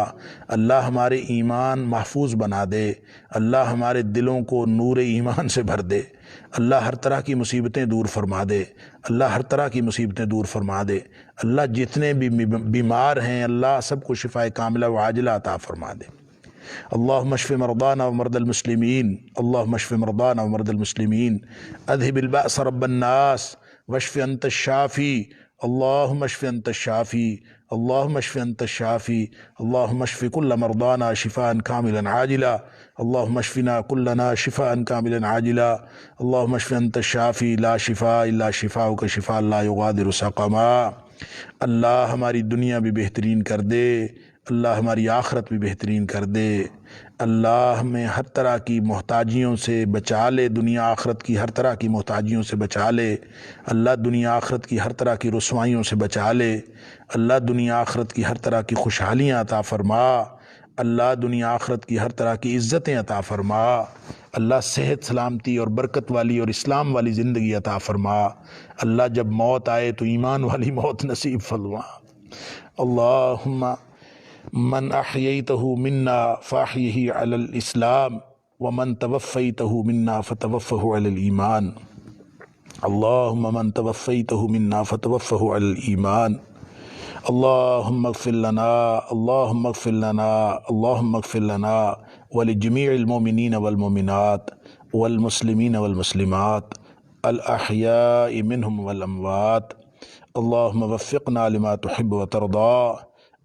اللہ ہمارے ایمان محفوظ بنا دے. اللہ ہمارے دلوں کو نور ایمان سے بھر دے. اللہ ہر طرح کی مصیبتیں دور فرما دے. اللہ ہر طرح کی مصیبتیں دور فرما دے. اللہ جتنے بھی بیمار ہیں اللہ سب کو شفائے کاملہ و عاجلہ عطا فرما دے. اللہم اشف مرضانا ومرضى المسلمین، اللہم اشف مرضانا ومرضى المسلمین، اذهب البأس رب الناس واشف انت الشافی، اللہم اشف انت الشافی، اللہم اشف انت الشافی، اللہم اشف كل مرضانا شفاء كاملا عاجلا، اللہم اشفنا كلنا شفاء كاملا عاجلا، اللہم اشف انت الشافی لا شفاء الا شفاؤک شفاء لا یغادر سقما. اللہ ہماری دنیا بھی بہترین کر دے، اللہ ہماری آخرت بھی بہترین کر دے. اللہ ہمیں ہر طرح کی محتاجیوں سے بچا لے، دنیا آخرت کی ہر طرح کی محتاجیوں سے بچا لے. اللہ دنیا آخرت کی ہر طرح کی رسوائیوں سے بچا لے. اللہ دنیا آخرت کی ہر طرح کی خوشحالیاں عطا فرما. اللہ دنیا آخرت کی ہر طرح کی عزتیں عطا فرما. اللہ صحت سلامتی اور برکت والی اور اسلام والی زندگی عطا فرما. اللہ جب موت آئے تو ایمان والی موت نصیب فرما. اللہم من احییتہ منا فاحیہ علی الاسلام ومن توفیتہ منا فتوفہ علی الایمان اللہم من توفیتہ منا فتوفہ علی الایمان اللہم اغفر لنا اللہم اغفر لنا اللہم اغفر لنا ولجمیع المؤمنین والمؤمنات والمسلمین والمسلمات الاحیاء منہم والاموات اللہم وفقنا لما تحب و ترضا۔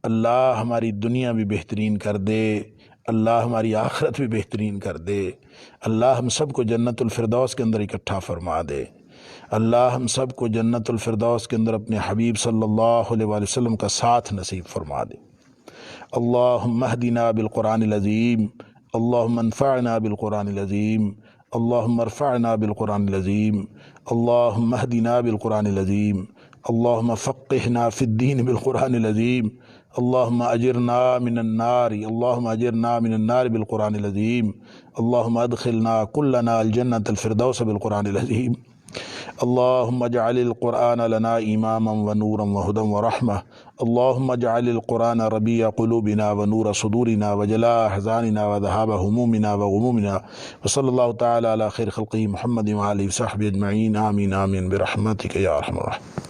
اللہ ہماری دنیا بھی بہترین کر دے، اللہ ہماری آخرت بھی بہترین کر دے، اللہ ہم سب کو جنت الفردوس کے اندر اکٹھا فرما دے، اللہ ہم سب کو جنت الفردوس کے اندر اپنے حبیب صلی اللہ علیہ وآلہ وسلم کا ساتھ نصیب فرما دے۔ اللہم اہدنا بالقرآن العظیم، اللہم انفعنا بالقرآن العظیم، اللہم ارفعنا بالقرآن العظیم، اللہم اہدنا بالقرآن العظیم، اللہم فقہنا فی الدین بالقرآن العظیم، اللہم اجرنا من النار، اللہم اجرنا من النار بالقرآن العظیم، اللہم ادخلنا کلنا الجنة الفردوس بالقرآن العظیم، اللہم اجعل القرآن لنا اماما ونورا وہدا ورحمہ، اللہم اجعل القرآن ربیع قلوبنا ونور صدورنا وجلاء احزاننا وذهاب همومنا وغمومنا، وصلی اللہ تعالی علی خیر خلقہ محمد وآلہ وصحبہ اجمعین، آمین آمین برحمتک یا ارحم الراحمین۔